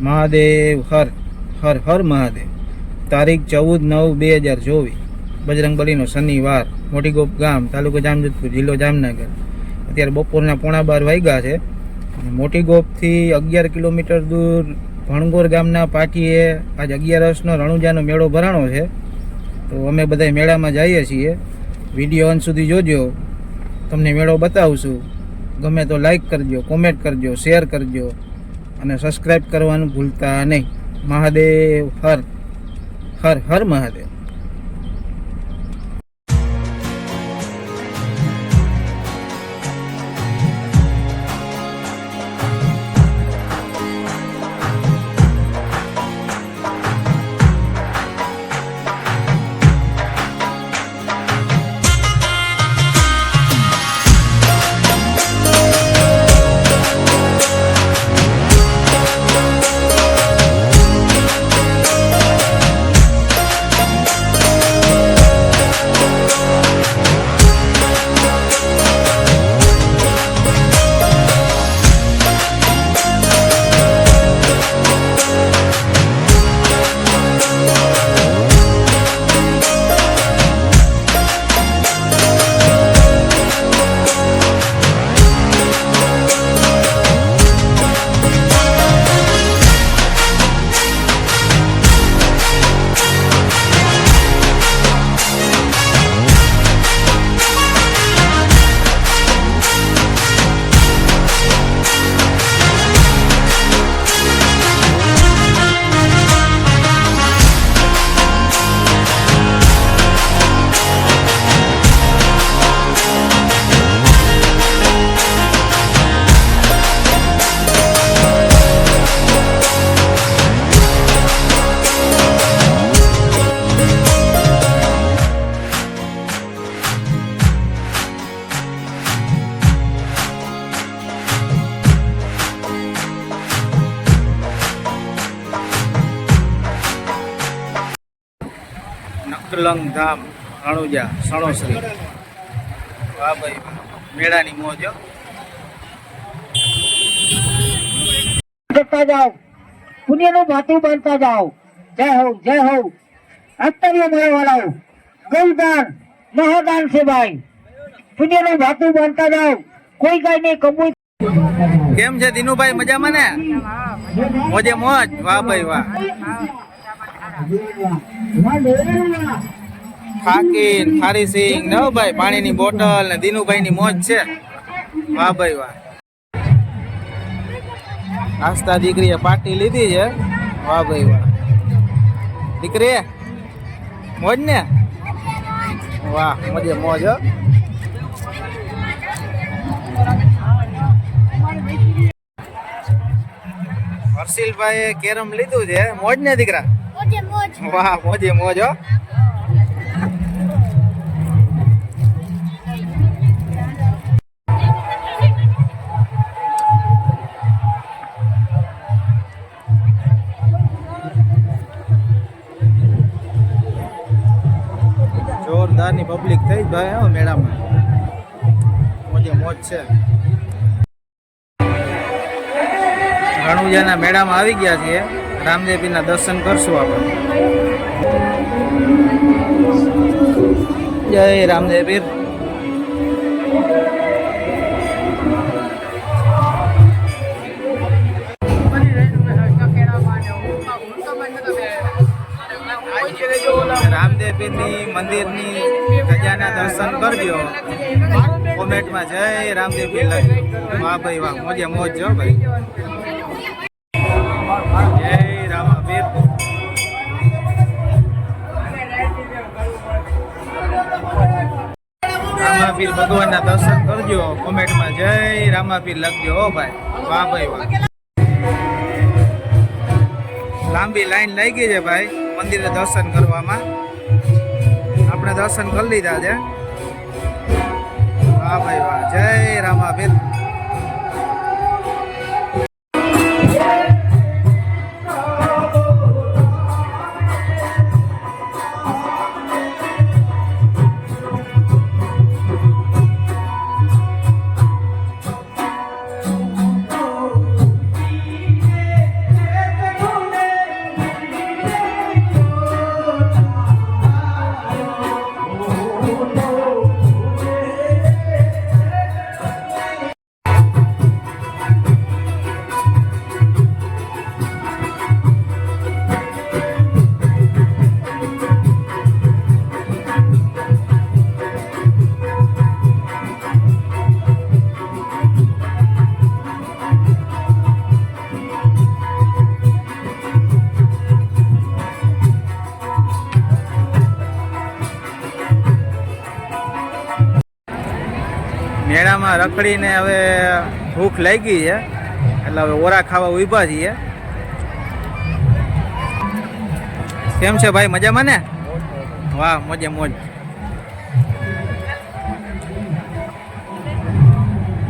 મહાદેવ હર હર હર મહાદેવ. તારીખ 14/9/2024, બજરંગબલીનો શનિવાર, મોટીગોપ ગામ, તાલુકો જામજોધપુર, જિલ્લો જામનગર. અત્યારે બપોરના 11:15 વાગ્યા છે. મોટીગોપથી 11 કિલોમીટર દૂર ભણગોર ગામના પાટીએ આજ 11નો રણુજાનો મેળો ભરાણો છે. તો અમે બધા મેળામાં જઈએ છીએ. વિડીયો અંત સુધી જોજો, તમને મેળો બતાવશું. ગમે તો લાઈક કરજો, કોમેન્ટ કરજો, શેર કરજો અને સબસ્ક્રાઈબ કરવાનું ભૂલતા નહીં. મહાદેવ હર હર હર મહાદેવ. નકલંગ ધામ રણુજા સણોસરી. વાહ ભાઈ, મેળાની મોજ. કરતા જાઓ, પુણ્યનું ભાતું બનતા જાઓ. જય હો જય હો. અત્તરીય મળે વાળાઓ, ગૌદાન મહાદાન છે ભાઈ. પુણ્યનું ભાતું બનતા જાઓ. કોઈ કઈ નહીં કબૂલ. કેમ છે દિનુભાઈ, મજામાં ને? મોજે મોજ. વાહ ભાઈ વાહ. ફાકીન ખારી સિંગ ને ભાઈ, પાણીની બોટલ ને દિનુભાઈ ની મોજ છે. વાહ ભાઈ વાહ. આસ્તા દીકરીએ પાર્ટી લીધી છે. વાહ ભાઈ વાહ. દીકરી મોજ ને? વાહ, મોજે મોજ. હર્ષિલભાઈ કેરમ લીધું છે. મોજ ને દીકરા? વાહ, મોજે મોજ. જોરદારની પબ્લિક થઈ ભાઈ મેળામાં. મોજે મોજ છે. રણુજાના મેળામાં આવી ગયા છીએ. રામદેવપીરના દર્શન કરશું આપણે. જય રામદેવપીર. રામદેવપીરની મંદિરની ધજાના દર્શન કરજો. કોમેન્ટમાં જય રામદેવપીર લખજો. વાહ ભાઈ વાહ, મોજે મોજ જો ભાઈ. જય રામાપીર. રામાપીર ભગવાનના દર્શન કરજો. કોમેન્ટમાં જય રામાપીર લખજો. હો ભાઈ, વાહ ભાઈ વાહ. લાંબી લાઈન લાગી છે ભાઈ મંદિરે દર્શન કરવામાં. આપણે દર્શન કરી લીધા છે. વાહ ભાઈ વાહ, જય રામાપીર. તડકામાં રખડીને હવે ભૂખ લાગી છે એટલે હવે ઓરા ખાવા ઊભા છીએ. કેમ છે ભાઈ, મજામાં ને? વાહ, મોજે મોજ.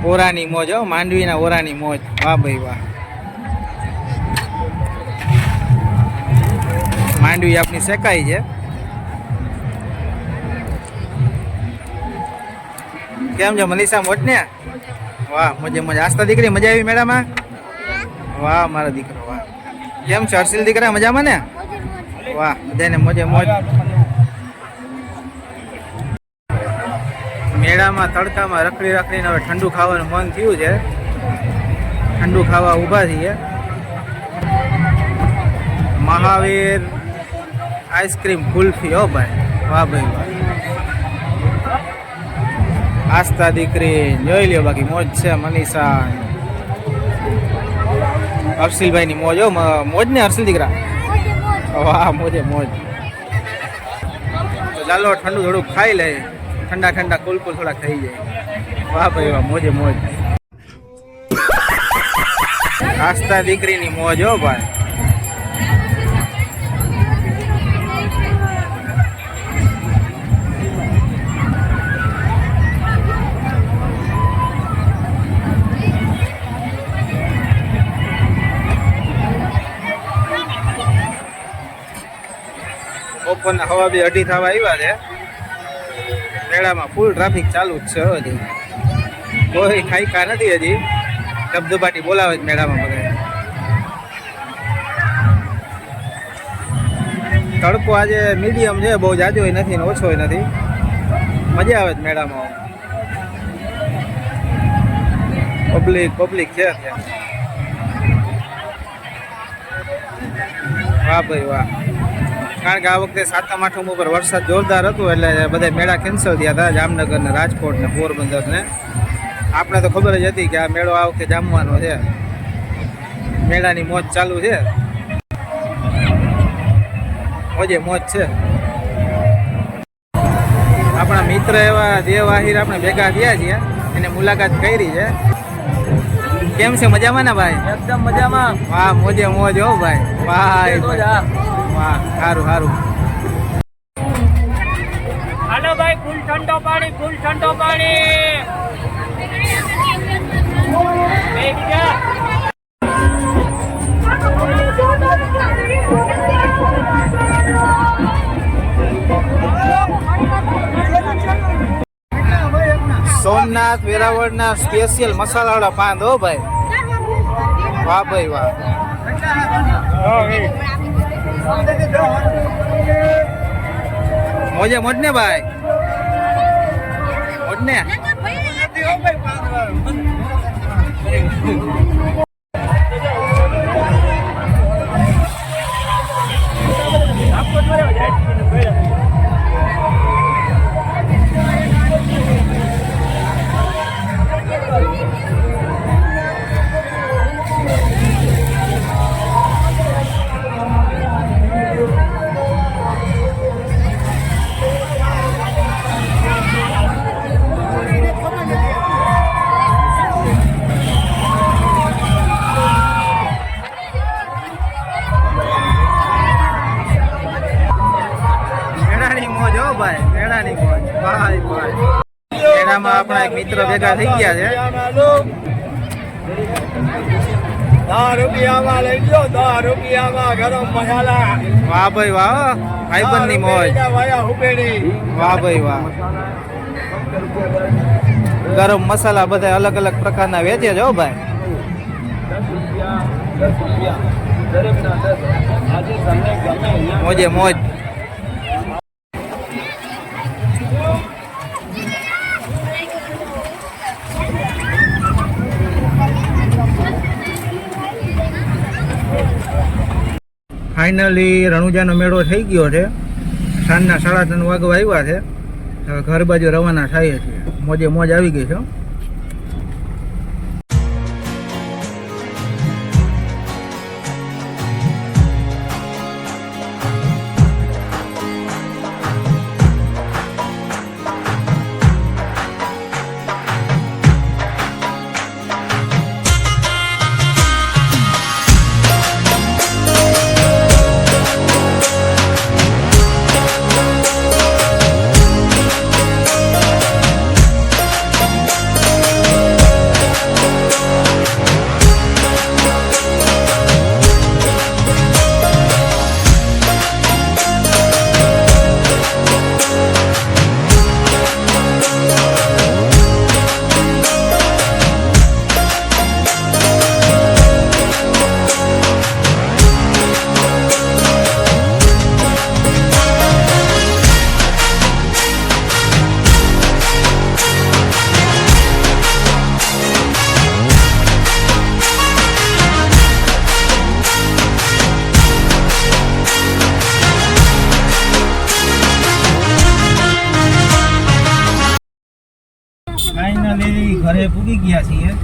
ઓરાની મોજ હો, માંડવીના ઓરાની મોજ. વાહ ભાઈ વાહ. માંડવી આપણી શેકાઈ છે. કેમ છે મનીષા, મોજ ને? વાહ, મોજે મોજ. આસ્તા દીકરી મજા આવી મેળામાં? વાહ મારો દીકરો વાહ. કેમ છે હર્ષિલ દીકરા, મજામાં ને? વાહ, બધાને મોજે મોજ. મેળામાં તડકામાં રખડી રખડીને હવે ઠંડુ ખાવાનું મન થયું છે. ઠંડુ ખાવા ઊભા છીએ. મહાવીર આઈસ્ક્રીમ કુલ્ફી હો ભાઈ. વાહ ભાઈ વાહ. આસ્તા દીકરી જોઈ લ્યો, બાકી મોજ છે. મનીષા, હર્ષિલભાઈ ની મોજ હો. મોજ ને હર્ષિલ દીકરા? વાહ, મોજે મોજ. તો ચાલો ઠંડુ થોડુંક ખાઈ લે. ઠંડા ઠંડા કુલકુલ થોડાક થઈ જાય. વાહ ભાઈ વાહ, મોજે મોજ. આસ્તા દીકરીની મોજ હો ભાઈ. બપોરના હવા 2:30 થવા આવ્યા છે. મેળામાં ફૂલ ટ્રાફિક ચાલુ જ છે. હજી કોઈ ખાઈકા નથી. હજી ધબધબાટી બોલાવે જ મેળામાં બધા. તડકો આજે મીડિયમ છે, બહુ જાજોય નથી ને ઓછોય નથી. મજા આવે જ મેળામાં. પબ્લિક છે અત્યારે. વાહ ભાઈ વાહ. કારણ કે આ વખતે 7મ 8મ ઉપર વરસાદ જોરદાર હતો એટલે બધા મેળા કેન્સલ થયા હતા. જામનગર ને રાજકોટ ને પોરબંદર ને. આપણે તો ખબર જ હતી કે આ મેળો આ વખતે જામવાનો છે. મેળાની મોજ ચાલુ છે. મોજે મોજ છે. આપણા મિત્ર એવા દેવ આહિર આપણે ભેગા થયા છીએ, એને મુલાકાત કરી છે. કેમ છે, મજામાં ને ભાઈ? એકદમ મજામાં. વાહ, મોજે મોજ હો ભાઈ. ભાઈ વાહ, સારું સારું. હાલો ભાઈ, ફૂલ ઠંડો પાણી, ફૂલ ઠંડો પાણી. સોમનાથ વેરાવળના સ્પેશિયલ મસાલાવાળા પાન હો ભાઈ. વાહ ભાઈ વાહ. મોજે મોજ ને ભાઈ, મોજ ને. મેળામાં આપણા એક મિત્ર ભેગા થઈ ગયા છે. 10 રૂપિયામાં લઈ લો, 10 રૂપિયામાં ગરમ મસાલા. વાહ ભાઈ વાહ, ભાઈબંધની મોજ. વાહ ભાઈ વાહ. ગરમ મસાલા બધા અલગ અલગ પ્રકારના વેચે છે હો ભાઈ. મોજે મોજ. ફાઇનલી રણુજાનો મેળો થઈ ગયો છે. સાંજના 3:30 વાગવા આવ્યા છે. હવે ઘર બાજુ રવાના થઈએ છીએ. મોજે મોજ આવી ગઈ છે. ઘરે પૂગી ગયા છીએ